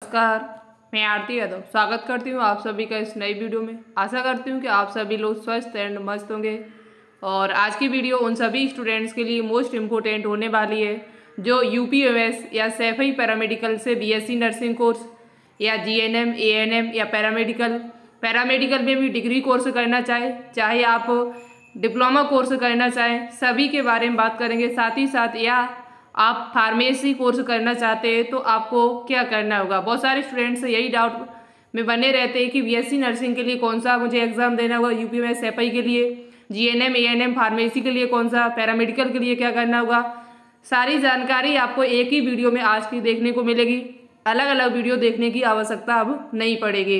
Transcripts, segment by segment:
नमस्कार, मैं आरती यादव स्वागत करती हूँ आप सभी का इस नई वीडियो में। आशा करती हूँ कि आप सभी लोग स्वस्थ एंड मस्त होंगे। और आज की वीडियो उन सभी स्टूडेंट्स के लिए मोस्ट इम्पोर्टेंट होने वाली है जो यूपीएमएस या सैफई पैरामेडिकल से बीएससी नर्सिंग कोर्स या जीएनएम, एएनएम या पैरामेडिकल में भी डिग्री कोर्स करना चाहे आप डिप्लोमा कोर्स करना चाहें, सभी के बारे में बात करेंगे। साथ ही साथ या आप फार्मेसी कोर्स करना चाहते हैं तो आपको क्या करना होगा। बहुत सारे स्टूडेंट्स यही डाउट में बने रहते हैं कि बीएससी नर्सिंग के लिए कौन सा मुझे एग्जाम देना होगा, यूपी में सैफई के लिए, जीएनएम, एएनएम, फार्मेसी के लिए कौन सा, पैरामेडिकल के लिए क्या करना होगा। सारी जानकारी आपको एक ही वीडियो में आज की देखने को मिलेगी। अलग अलग वीडियो देखने की आवश्यकता अब नहीं पड़ेगी।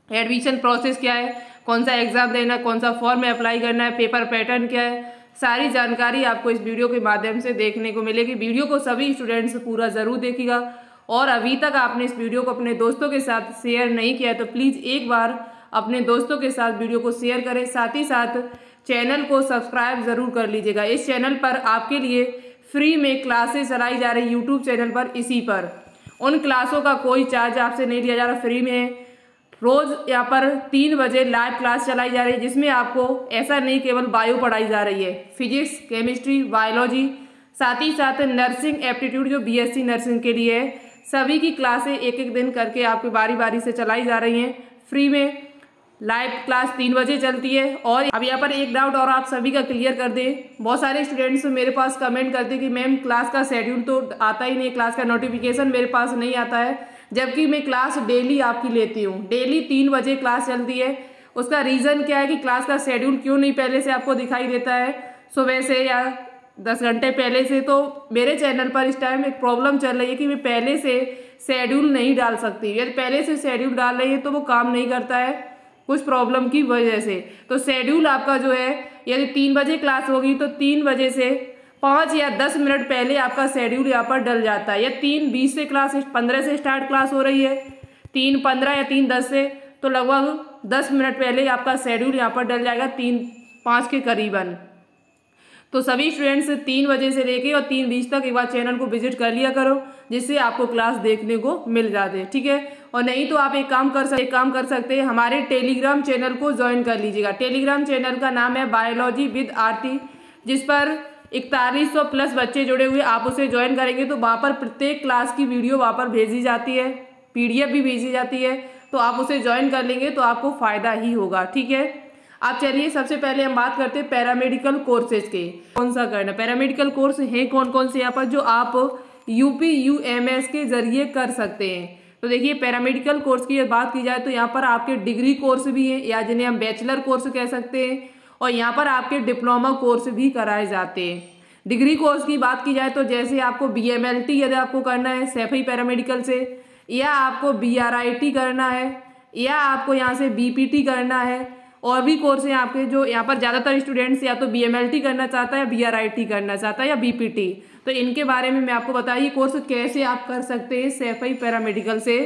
एडमिशन प्रोसेस क्या है, कौन सा एग्जाम देना है, कौन सा फॉर्म में अप्लाई करना है, पेपर पैटर्न क्या है, सारी जानकारी आपको इस वीडियो के माध्यम से देखने को मिलेगी। वीडियो को सभी स्टूडेंट्स पूरा जरूर देखिएगा। और अभी तक आपने इस वीडियो को अपने दोस्तों के साथ शेयर नहीं किया तो प्लीज़ एक बार अपने दोस्तों के साथ वीडियो को शेयर करें। साथ ही साथ चैनल को सब्सक्राइब जरूर कर लीजिएगा। इस चैनल पर आपके लिए फ्री में क्लासेस चलाई जा रही यूट्यूब चैनल पर। इसी पर उन क्लासों का कोई चार्ज आपसे नहीं लिया जा रहा, फ्री में है। रोज़ यहाँ पर 3 बजे लाइव क्लास चलाई जा रही है जिसमें आपको ऐसा नहीं केवल बायो पढ़ाई जा रही है, फिजिक्स, केमिस्ट्री, बायोलॉजी, साथ ही साथ नर्सिंग एप्टीट्यूड जो बीएससी नर्सिंग के लिए है, सभी की क्लासें एक एक दिन करके आपकी बारी बारी से चलाई जा रही हैं। फ्री में लाइव क्लास 3 बजे चलती है। और अब यहाँ पर एक डाउट और आप सभी का क्लियर कर दें। बहुत सारे स्टूडेंट्स मेरे पास कमेंट करते हैं कि मैम क्लास का शेड्यूल तो आता ही नहीं, क्लास का नोटिफिकेशन मेरे पास नहीं आता है, जबकि मैं क्लास डेली आपकी लेती हूँ। डेली 3 बजे क्लास चलती है। उसका रीज़न क्या है कि क्लास का शेड्यूल क्यों नहीं पहले से आपको दिखाई देता है सुबह से या 10 घंटे पहले से। तो मेरे चैनल पर इस टाइम एक प्रॉब्लम चल रही है कि मैं पहले से शेड्यूल नहीं डाल सकती। यदि पहले से शेड्यूल डाल रही है तो वो काम नहीं करता है कुछ प्रॉब्लम की वजह से। तो शेड्यूल आपका जो है, यदि 3 बजे क्लास होगी तो 3 बजे से 5 या 10 मिनट पहले आपका शेड्यूल यहाँ पर डल जाता है। या 3:20 से क्लास 15 से स्टार्ट क्लास हो रही है, 3:15 या 3:10 से, तो लगभग 10 मिनट पहले आपका शेड्यूल यहाँ पर डल जाएगा 3:05 के करीबन। तो सभी स्टूडेंट्स 3 बजे से लेके और 3:20 तक एक बार चैनल को विजिट कर लिया करो, जिससे आपको क्लास देखने को मिल जाते, ठीक है। और नहीं तो आप एक काम कर सकते हैं, हमारे टेलीग्राम चैनल को ज्वाइन कर लीजिएगा। टेलीग्राम चैनल का नाम है बायोलॉजी विद आरती, जिस पर 4100 प्लस बच्चे जुड़े हुए। आप उसे ज्वाइन करेंगे तो वहाँ पर प्रत्येक क्लास की वीडियो वहाँ पर भेजी जाती है, पीडीएफ भी भेजी जाती है। तो आप उसे ज्वाइन कर लेंगे तो आपको फ़ायदा ही होगा, ठीक है। आप चलिए सबसे पहले हम बात करते हैं पैरामेडिकल कोर्सेज के, कौन सा करना। पैरामेडिकल कोर्स हैं कौन कौन से यहाँ पर जो आप यूपीयूएमएस के जरिए कर सकते हैं। तो देखिए पैरामेडिकल कोर्स की बात की जाए तो यहाँ पर आपके डिग्री कोर्स भी हैं, या जिन्हें हम बैचलर कोर्स कह सकते हैं, और यहाँ पर आपके डिप्लोमा कोर्स भी कराए जाते हैं। डिग्री कोर्स की बात की जाए तो जैसे आपको बीएमएलटी यदि आपको करना है सैफई पैरामेडिकल से, या आपको बीआरआईटी करना है, या आपको यहाँ से बीपीटी करना है, और भी कोर्स हैं आपके जो यहाँ पर ज़्यादातर स्टूडेंट्स या तो बीएमएलटी करना चाहता है, या बीआरआईटी करना चाहता है, या बीपीटी। तो इनके बारे में मैं आपको बताइए कोर्स कैसे आप कर सकते हैं सैफई पैरामेडिकल से।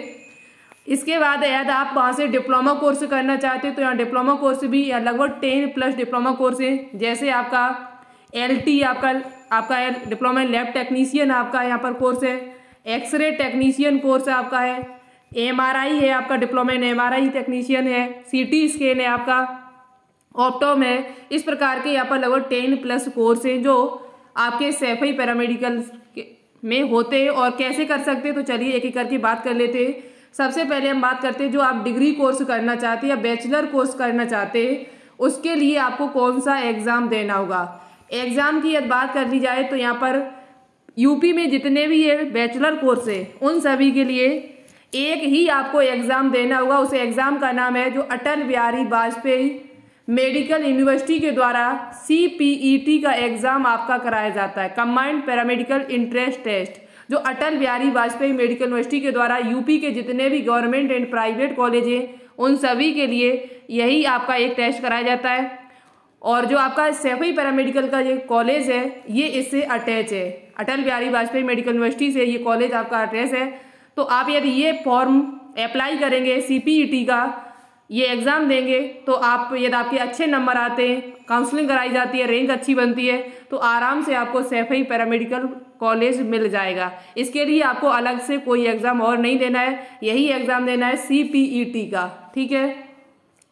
इसके बाद यदि आप वहाँ से डिप्लोमा कोर्स करना चाहते हैं तो यहाँ डिप्लोमा कोर्स भी या लगभग 10+ डिप्लोमा कोर्स हैं। जैसे आपका एलटी आपका डिप्लोमा इन लैब टेक्नीशियन आपका यहाँ पर कोर्स है, एक्सरे टेक्नीशियन कोर्स आपका है, एमआरआई है आपका, डिप्लोमा इन एमआरआई टेक्नीशियन है, सीटी स्कैन है आपका, ऑप्टोम है। इस प्रकार के यहाँ पर लगभग 10+ कोर्स हैं जो आपके सैफई पैरामेडिकल में होते हैं। और कैसे कर सकते हैं तो चलिए एक एक करके बात कर लेते हैं। सबसे पहले हम बात करते हैं जो आप डिग्री कोर्स करना चाहते हैं या बैचलर कोर्स करना चाहते हैं, उसके लिए आपको कौन सा एग्ज़ाम देना होगा। एग्ज़ाम की यदि बात कर ली जाए तो यहाँ पर यूपी में जितने भी ये बैचलर कोर्स है उन सभी के लिए एक ही आपको एग्ज़ाम देना होगा। उस एग्ज़ाम का नाम है जो अटल बिहारी वाजपेयी मेडिकल यूनिवर्सिटी के द्वारा CPET का एग्ज़ाम आपका कराया जाता है, कंबाइंड पैरामेडिकल इंट्रेंस टेस्ट, जो अटल बिहारी वाजपेयी मेडिकल यूनिवर्सिटी के द्वारा यूपी के जितने भी गवर्नमेंट एंड प्राइवेट कॉलेज हैं उन सभी के लिए यही आपका एक टेस्ट कराया जाता है। और जो आपका सैफई पैरामेडिकल का ये कॉलेज है ये इससे अटैच है, अटल बिहारी वाजपेयी मेडिकल यूनिवर्सिटी से ये कॉलेज आपका अटैच है। तो आप यदि ये फॉर्म अप्लाई करेंगे CPET का, ये एग्ज़ाम देंगे तो आप यदि आपके अच्छे नंबर आते हैं, काउंसलिंग कराई जाती है, रैंक अच्छी बनती है, तो आराम से आपको सैफई पैरामेडिकल कॉलेज मिल जाएगा। इसके लिए आपको अलग से कोई एग्ज़ाम और नहीं देना है, यही एग्ज़ाम देना है CPET का। ठीक है,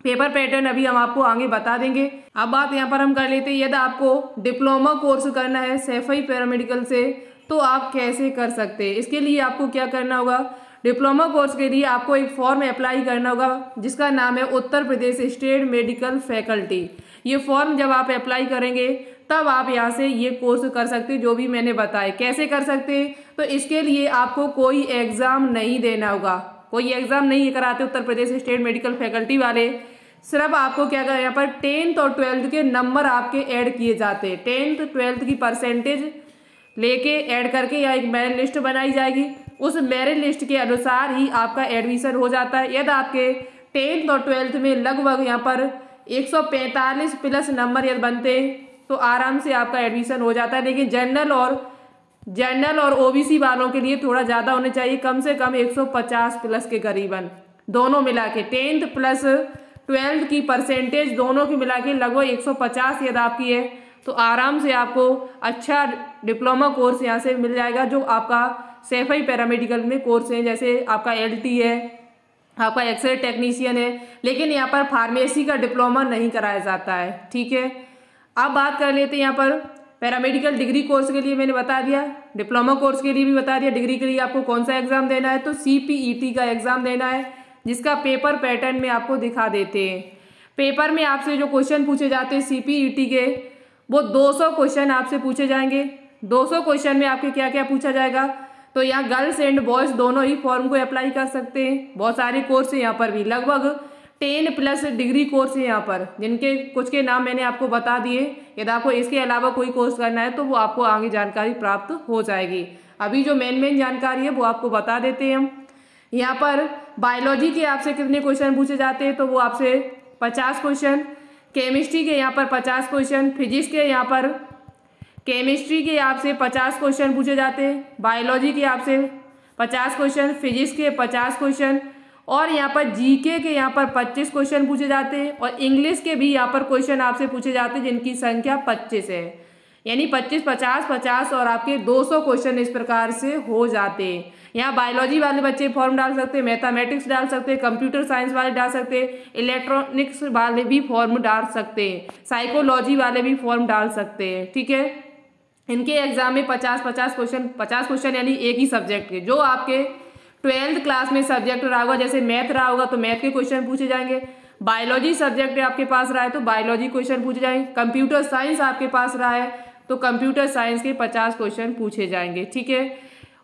पेपर पैटर्न अभी हम आपको आगे बता देंगे। अब बात यहाँ पर हम कर लेते हैं, यदि आपको डिप्लोमा कोर्स करना है सैफई पैरामेडिकल से तो आप कैसे कर सकते हैं। इसके लिए आपको क्या करना होगा, डिप्लोमा कोर्स के लिए आपको एक फॉर्म अप्लाई करना होगा जिसका नाम है Uttar Pradesh state medical faculty. ये फॉर्म जब आप अप्लाई करेंगे तब आप यहाँ से ये कोर्स कर सकते हैं जो भी मैंने बताए। कैसे कर सकते हैं, तो इसके लिए आपको कोई एग्ज़ाम नहीं देना होगा, कोई एग्ज़ाम नहीं कराते Uttar Pradesh state medical faculty वाले। सिर्फ आपको क्या करना है, यहाँ पर 10th और 12th के नंबर आपके ऐड किए जाते हैं। 10th 12th की परसेंटेज लेके ऐड करके या एक मेरिट लिस्ट बनाई जाएगी, उस मेरिट लिस्ट के अनुसार ही आपका एडमिशन हो जाता है। यदि आपके 10th और 12th में लगभग यहाँ पर 145 प्लस नंबर यदि बनते हैं तो आराम से आपका एडमिशन हो जाता है। लेकिन जनरल और OBC वालों के लिए थोड़ा ज़्यादा होने चाहिए, कम से कम 150 प्लस के करीबन, दोनों मिला के 10th प्लस 12th की परसेंटेज दोनों की मिला के लगभग 150 यदि आपकी है तो आराम से आपको अच्छा डिप्लोमा कोर्स यहाँ से मिल जाएगा, जो आपका सैफई पैरामेडिकल में कोर्स है, जैसे आपका LT है, आपका एक्सरे टेक्नीशियन है। लेकिन यहाँ पर फार्मेसी का डिप्लोमा नहीं कराया जाता है। ठीक है, अब बात कर लेते हैं यहाँ पर पैरामेडिकल डिग्री कोर्स के लिए मैंने बता दिया, डिप्लोमा कोर्स के लिए भी बता दिया। डिग्री के लिए आपको कौन सा एग्जाम देना है, तो CPET का एग्जाम देना है, जिसका पेपर पैटर्न में आपको दिखा देते हैं। पेपर में आपसे जो क्वेश्चन पूछे जाते हैं CPET के, वो 200 क्वेश्चन आपसे पूछे जाएंगे। 200 क्वेश्चन में आपके क्या क्या पूछा जाएगा, तो यहाँ गर्ल्स एंड बॉयज दोनों ही फॉर्म को अप्लाई कर सकते हैं। बहुत सारे कोर्स हैं यहाँ पर भी, लगभग 10 प्लस डिग्री कोर्स है यहाँ पर, जिनके कुछ के नाम मैंने आपको बता दिए। यदि आपको इसके अलावा कोई कोर्स करना है तो वो आपको आगे जानकारी प्राप्त हो जाएगी। अभी जो मेन जानकारी है वो आपको बता देते हैं हम। यहाँ पर बायोलॉजी के आपसे कितने क्वेश्चन पूछे जाते हैं, तो वो आपसे 50 क्वेश्चन, केमिस्ट्री के यहाँ पर 50 क्वेश्चन, फिजिक्स के यहाँ पर केमिस्ट्री के आपसे 50 क्वेश्चन पूछे जाते हैं, बायोलॉजी के आपसे 50 क्वेश्चन, फिजिक्स के 50 क्वेश्चन, और यहाँ पर GK के यहाँ पर 25 क्वेश्चन पूछे जाते हैं, और इंग्लिश के भी यहाँ पर क्वेश्चन आपसे पूछे जाते हैं जिनकी संख्या 25 है। यानी 25, 50, 50 और आपके 200 क्वेश्चन इस प्रकार से हो जाते हैं। यहाँ बायोलॉजी वाले बच्चे फॉर्म डाल सकते हैं, मैथमेटिक्स डाल सकते हैं, कंप्यूटर साइंस वाले डाल सकते हैं, इलेक्ट्रॉनिक्स वाले भी फॉर्म डाल सकते हैं, साइकोलॉजी वाले भी फॉर्म डाल सकते हैं। ठीक है, इनके एग्जाम में 50 क्वेश्चन यानी एक ही सब्जेक्ट के, जो आपके 12th क्लास में सब्जेक्ट रहा होगा, जैसे मैथ रहा होगा तो मैथ के क्वेश्चन पूछे जाएंगे, बायोलॉजी सब्जेक्ट आपके पास रहा है तो बायोलॉजी क्वेश्चन पूछे जाएंगे, कंप्यूटर साइंस आपके पास रहा है तो कंप्यूटर साइंस के 50 क्वेश्चन पूछे जाएंगे। ठीक है,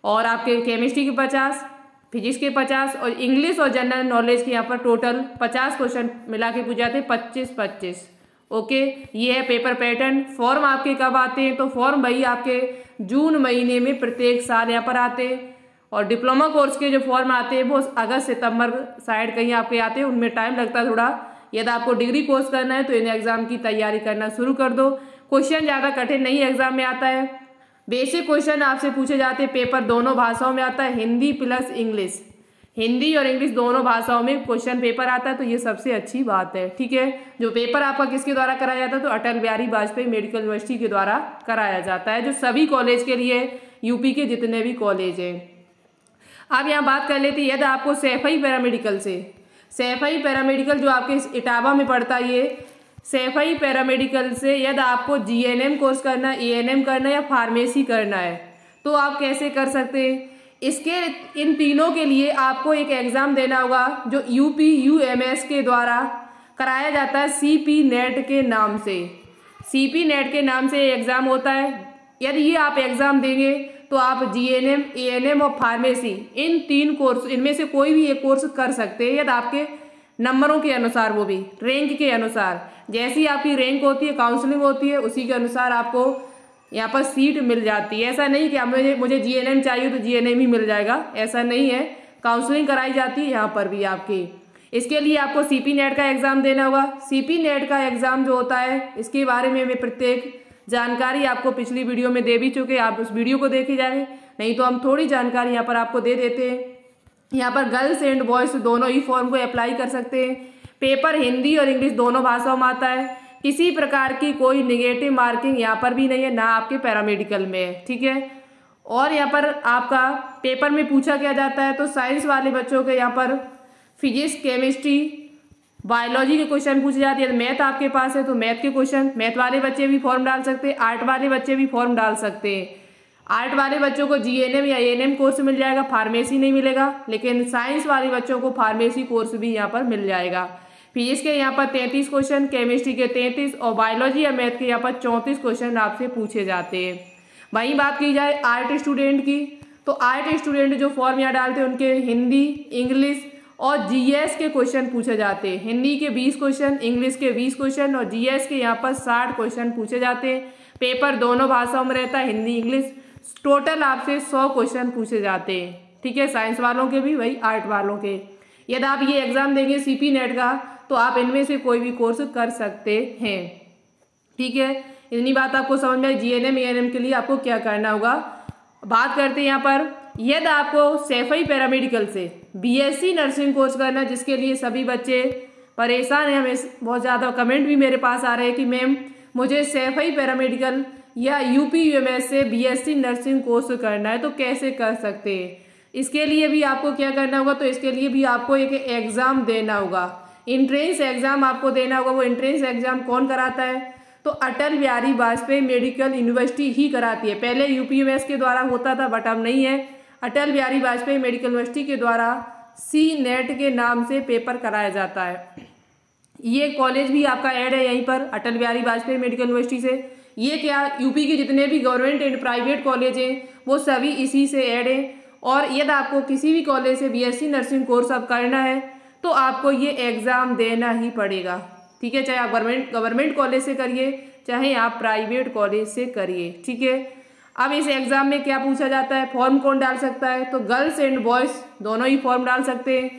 और आपके केमिस्ट्री के 50, फिजिक्स के 50 और इंग्लिश और जनरल नॉलेज के यहाँ पर टोटल 50 क्वेश्चन मिला के पूछे जाते हैं, 25-25। ओके, ये है पेपर पैटर्न। फॉर्म आपके कब आते हैं, तो फॉर्म भाई आपके जून महीने में प्रत्येक साल यहाँ पर आते हैं, और डिप्लोमा कोर्स के जो फॉर्म आते हैं वो अगस्त सितंबर साइड कहीं आपके आते हैं, उनमें टाइम लगता है थोड़ा। यदि आपको डिग्री कोर्स करना है तो इन एग्जाम की तैयारी करना शुरू कर दो। क्वेश्चन ज़्यादा कठिन नहीं एग्जाम में आता है, बेसिक क्वेश्चन आपसे पूछे जाते हैं। पेपर दोनों भाषाओं में आता है, हिंदी प्लस इंग्लिश, हिंदी और इंग्लिश दोनों भाषाओं में क्वेश्चन पेपर आता है, तो ये सबसे अच्छी बात है। ठीक है, जो पेपर आपका किसके द्वारा कराया जाता है, तो अटल बिहारी वाजपेयी मेडिकल यूनिवर्सिटी के द्वारा कराया जाता है, जो सभी कॉलेज के लिए, यूपी के जितने भी कॉलेज हैं। अब यहाँ बात कर लेते हैं, यदि आपको सैफई पैरामेडिकल जो आपके इटावा में पड़ता है, ये सैफई पैरामेडिकल से यदि आपको GNM कोर्स करना है, ANM करना है या फार्मेसी करना है तो आप कैसे कर सकते हैं। इसके इन तीनों के लिए आपको एक एग्ज़ाम देना होगा जो UPUMS के द्वारा कराया जाता है, CP नेट के नाम से। CP नेट के नाम से एग्ज़ाम होता है। यदि ये आप एग्ज़ाम देंगे तो आप GNM, ANM और फार्मेसी इन 3 कोर्स इनमें से कोई भी एक कोर्स कर सकते हैं, यदि आपके नंबरों के अनुसार, वो भी रैंक के अनुसार। जैसी आपकी रैंक होती है, काउंसलिंग होती है, उसी के अनुसार आपको यहाँ पर सीट मिल जाती है। ऐसा नहीं कि मुझे GNM चाहिए तो GNM ही मिल जाएगा, ऐसा नहीं है। काउंसलिंग कराई जाती है यहाँ पर भी आपकी। इसके लिए आपको CP नेट का एग्ज़ाम देना होगा। CP नेट का एग्ज़ाम जो होता है, इसके बारे में मैं प्रत्येक जानकारी आपको पिछली वीडियो में दे भी चुके, आप उस वीडियो को देखे जाएंगे, नहीं तो हम थोड़ी जानकारी यहाँ पर आपको दे देते हैं। यहाँ पर गर्ल्स एंड बॉयज़ दोनों ही फॉर्म को अप्लाई कर सकते हैं। पेपर हिंदी और इंग्लिश दोनों भाषाओं में आता है। किसी प्रकार की कोई नेगेटिव मार्किंग यहाँ पर भी नहीं है, ना आपके पैरामेडिकल में है। ठीक है, और यहाँ पर आपका पेपर में पूछा क्या जाता है, तो साइंस वाले बच्चों के यहाँ पर फिजिक्स, केमिस्ट्री, बायोलॉजी के क्वेश्चन पूछे जाते हैं। मैथ आपके पास है तो मैथ के क्वेश्चन, मैथ वाले बच्चे भी फॉर्म डाल सकते हैं, आर्ट वाले बच्चे भी फॉर्म डाल सकते हैं। आर्ट वाले बच्चों को जीएनएम या एएनएम कोर्स मिल जाएगा, फार्मेसी नहीं मिलेगा, लेकिन साइंस वाले बच्चों को फार्मेसी कोर्स भी यहाँ पर मिल जाएगा। फिजिक्स के यहाँ पर 33 क्वेश्चन, केमिस्ट्री के 33 और बायोलॉजी या मैथ के यहाँ पर 34 क्वेश्चन आपसे पूछे जाते हैं। वहीं बात की जाए आर्ट स्टूडेंट की, तो आर्ट स्टूडेंट जो फॉर्म यहाँ डालते हैं उनके हिंदी, इंग्लिश और जीएस के क्वेश्चन पूछे जाते हैं। हिंदी के 20 क्वेश्चन, इंग्लिश के 20 क्वेश्चन और जीएस के यहाँ पर 60 क्वेश्चन पूछे जाते हैं। पेपर दोनों भाषाओं में रहता है, हिंदी इंग्लिश। टोटल आपसे 100 क्वेश्चन पूछे जाते हैं, ठीक है, साइंस वालों के भी, वही आर्ट वालों के। यदि आप ये एग्जाम देंगे सीपी नेट का तो आप इनमें से कोई भी कोर्स कर सकते हैं, ठीक है। इतनी बात आपको समझ में आई। जीएनएम एएनएम के लिए आपको क्या करना होगा, बात करते हैं यहाँ पर। यदि आपको सैफई पैरामेडिकल से बीएससी नर्सिंग कोर्स करना, जिसके लिए सभी बच्चे परेशान हैं, हमें बहुत ज़्यादा कमेंट भी मेरे पास आ रहे हैं कि मैम मुझे सैफई पैरामेडिकल या यूपीयूएमएस से बीएससी नर्सिंग कोर्स करना है, तो कैसे कर सकते हैं। इसके लिए भी आपको क्या करना होगा, तो इसके लिए भी आपको एक एग्ज़ाम देना होगा, इंट्रेंस एग्ज़ाम आपको देना होगा। वो इंट्रेंस एग्ज़ाम कौन कराता है, तो अटल बिहारी वाजपेयी मेडिकल यूनिवर्सिटी ही कराती है। पहले यूपीयूएमएस के द्वारा होता था बट अब नहीं है, अटल बिहारी वाजपेयी मेडिकल यूनिवर्सिटी के द्वारा सी नेट के नाम से पेपर कराया जाता है। ये कॉलेज भी आपका ऐड है यहीं पर, अटल बिहारी वाजपेयी मेडिकल यूनिवर्सिटी से। ये क्या, यूपी के जितने भी गवर्नमेंट एंड प्राइवेट कॉलेज हैं वो सभी इसी से ऐड हैं। और यदि आपको किसी भी कॉलेज से बीएससी नर्सिंग कोर्स अब करना है तो आपको ये एग्ज़ाम देना ही पड़ेगा, ठीक है, चाहे आप गवर्नमेंट कॉलेज से करिए चाहे आप प्राइवेट कॉलेज से करिए, ठीक है। अब इस एग्ज़ाम में क्या पूछा जाता है, फॉर्म कौन डाल सकता है, तो गर्ल्स एंड बॉयज़ दोनों ही फॉर्म डाल सकते हैं।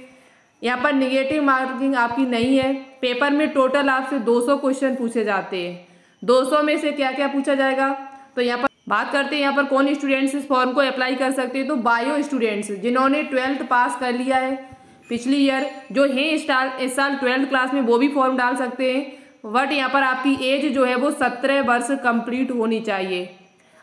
यहाँ पर निगेटिव मार्किंग आपकी नहीं है। पेपर में टोटल आपसे 200 क्वेश्चन पूछे जाते हैं। 200 में से क्या क्या पूछा जाएगा, तो यहाँ पर बात करते हैं यहाँ पर कौन स्टूडेंट्स इस फॉर्म को अप्लाई कर सकते हैं, तो बायो स्टूडेंट्स जिन्होंने 12th पास कर लिया है पिछली ईयर, जो हैं इस साल 12th क्लास में, वो भी फॉर्म डाल सकते हैं। बट यहाँ पर आपकी एज जो है वो 17 वर्ष कंप्लीट होनी चाहिए।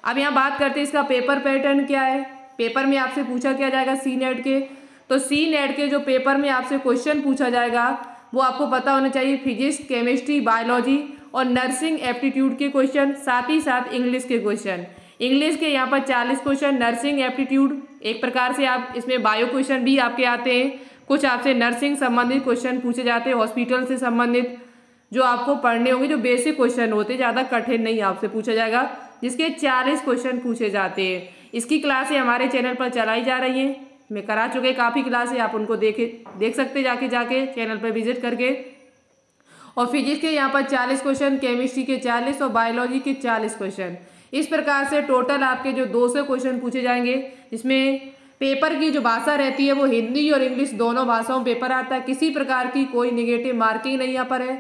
अब यहाँ बात करते हैं इसका पेपर पैटर्न क्या है। पेपर में आपसे पूछा क्या जाएगा सी नेट के, तो सी नेट के जो पेपर में आपसे क्वेश्चन पूछा जाएगा वो आपको पता होना चाहिए, फिजिक्स, केमिस्ट्री, बायोलॉजी और नर्सिंग एप्टीट्यूड के क्वेश्चन, साथ ही साथ इंग्लिश के क्वेश्चन। इंग्लिश के यहाँ पर 40 क्वेश्चन, नर्सिंग एप्टीट्यूड एक प्रकार से आप इसमें बायो क्वेश्चन भी आपके आते हैं, कुछ आपसे नर्सिंग संबंधित क्वेश्चन पूछे जाते हैं, हॉस्पिटल से संबंधित जो आपको पढ़ने होंगे, जो बेसिक क्वेश्चन होते हैं, ज़्यादा कठिन नहीं आपसे पूछा जाएगा, जिसके 40 क्वेश्चन पूछे जाते हैं। इसकी क्लासें हमारे चैनल पर चलाई जा रही हैं, मैं करा चुके काफ़ी क्लासें, आप उनको देख सकते जाके चैनल पर विजिट करके। और फिजिक्स के यहाँ पर 40 क्वेश्चन, केमिस्ट्री के 40 और बायोलॉजी के 40 क्वेश्चन। इस प्रकार से टोटल आपके जो 200 क्वेश्चन पूछे जाएंगे, जिसमें पेपर की जो भाषा रहती है वो हिंदी और इंग्लिश दोनों भाषाओं में पेपर आता है। किसी प्रकार की कोई निगेटिव मार्किंग नहीं यहाँ पर है,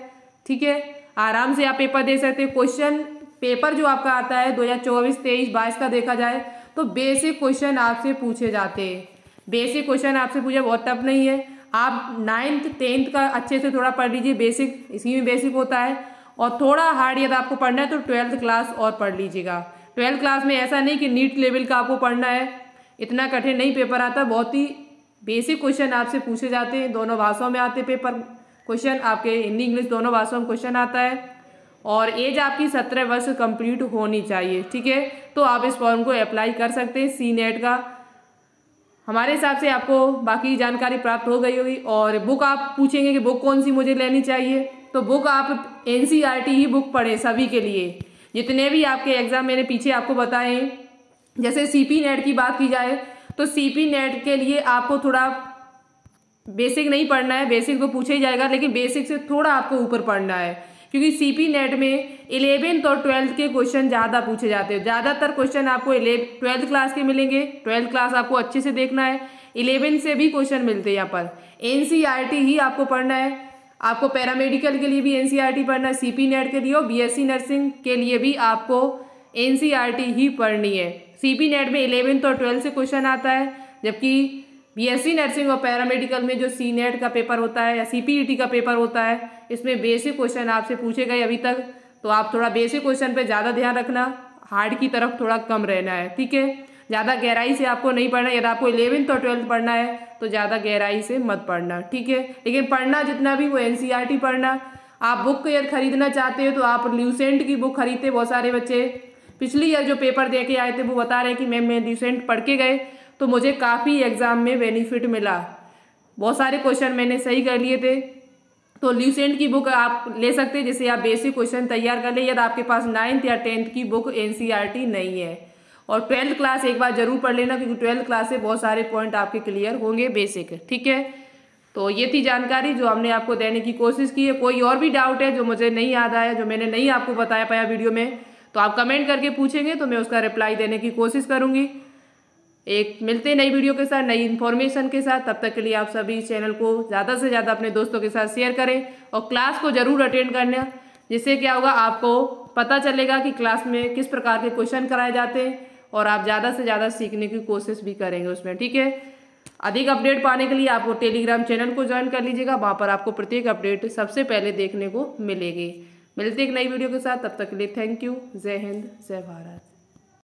ठीक है, आराम से आप पेपर दे सकते हैं। क्वेश्चन पेपर जो आपका आता है 2024, 23, 22 का देखा जाए तो बेसिक क्वेश्चन आपसे पूछे जाते हैं। बेसिक क्वेश्चन आपसे पूछे, बहुत टफ नहीं है। आप 9th 10th का अच्छे से थोड़ा पढ़ लीजिए, बेसिक इसी में बेसिक होता है। और थोड़ा हार्ड यदि आपको पढ़ना है तो 12th क्लास और पढ़ लीजिएगा। 12th क्लास में ऐसा नहीं कि नीट लेवल का आपको पढ़ना है, इतना कठिन नहीं पेपर आता, बहुत ही बेसिक क्वेश्चन आपसे पूछे जाते हैं। दोनों भाषाओं में आते पेपर क्वेश्चन, आपके हिंदी इंग्लिश दोनों भाषाओं में क्वेश्चन आता है। और एज आपकी 17 वर्ष कंप्लीट होनी चाहिए, ठीक है। तो आप इस फॉर्म को अप्लाई कर सकते हैं सी नेट का। हमारे हिसाब से आपको बाकी जानकारी प्राप्त हो गई होगी। और बुक आप पूछेंगे कि बुक कौन सी मुझे लेनी चाहिए, तो बुक आप एनसीईआरटी ही बुक पढ़ें सभी के लिए। जितने भी आपके एग्जाम मैंने पीछे आपको बताए हैं, जैसे सीपी नेट की बात की जाए तो सीपी नेट के लिए आपको थोड़ा बेसिक नहीं पढ़ना है, बेसिक तो पूछा ही जाएगा, लेकिन बेसिक से थोड़ा आपको ऊपर पढ़ना है, क्योंकि सीपी नेट में 11th और 12th के क्वेश्चन ज़्यादा पूछे जाते हैं। ज़्यादातर क्वेश्चन आपको 12th क्लास के मिलेंगे, 12th क्लास आपको अच्छे से देखना है। 11 से भी क्वेश्चन मिलते हैं यहाँ पर। एनसीईआरटी ही आपको पढ़ना है, आपको पैरामेडिकल के लिए भी एनसीईआरटी पढ़ना है, सीपी नेट के लिए और बीएससी नर्सिंग के लिए भी आपको एनसीईआरटी ही पढ़नी है। सीपी नेट में 11th और 12th से क्वेश्चन आता है, जबकि बीएससी नर्सिंग और पैरामेडिकल में जो सी नेट का पेपर होता है या सीपीईटी का पेपर होता है, इसमें बेसिक क्वेश्चन आपसे पूछे गए अभी तक, तो आप थोड़ा बेसिक क्वेश्चन पे ज़्यादा ध्यान रखना, हार्ड की तरफ थोड़ा कम रहना है, ठीक है। ज़्यादा गहराई से आपको नहीं पढ़ना। यदि आपको 11th और 12th पढ़ना है तो ज़्यादा गहराई से मत पढ़ना, ठीक है। लेकिन पढ़ना जितना भी वो NCERT पढ़ना। आप बुक यदि खरीदना चाहते हो तो आप ल्यूसेंट की बुक खरीदते। बहुत सारे बच्चे पिछली ईयर जो पेपर दे के आए थे वो बता रहे हैं कि मैम मैं ल्यूसेंट पढ़ के गए तो मुझे काफ़ी एग्जाम में बेनिफिट मिला, बहुत सारे क्वेश्चन मैंने सही कर लिए थे। तो ल्यूसेंट की बुक आप ले सकते हैं जिससे आप बेसिक क्वेश्चन तैयार कर ले। यदि आपके पास 9th या 10th की बुक NCERT नहीं है। और 12th क्लास एक बार जरूर पढ़ लेना क्योंकि 12th क्लास से बहुत सारे पॉइंट आपके क्लियर होंगे बेसिक, ठीक है। तो ये थी जानकारी जो हमने आपको देने की कोशिश की है। कोई और भी डाउट है जो मुझे नहीं याद आया, जो मैंने नहीं आपको बताया पाया वीडियो में, तो आप कमेंट करके पूछेंगे तो मैं उसका रिप्लाई देने की कोशिश करूँगी। एक मिलते नई वीडियो के साथ, नई इन्फॉर्मेशन के साथ। तब तक के लिए आप सभी चैनल को ज़्यादा से ज़्यादा अपने दोस्तों के साथ शेयर करें और क्लास को ज़रूर अटेंड करना, जिससे क्या होगा आपको पता चलेगा कि क्लास में किस प्रकार के क्वेश्चन कराए जाते हैं और आप ज़्यादा से ज़्यादा सीखने की कोशिश भी करेंगे उसमें, ठीक है। अधिक अपडेट पाने के लिए आप वो टेलीग्राम चैनल को ज्वाइन कर लीजिएगा, वहाँ पर आपको प्रत्येक अपडेट सबसे पहले देखने को मिलेगी। मिलते एक नई वीडियो के साथ, तब तक के लिए थैंक यू। जय हिंद, जय भारत।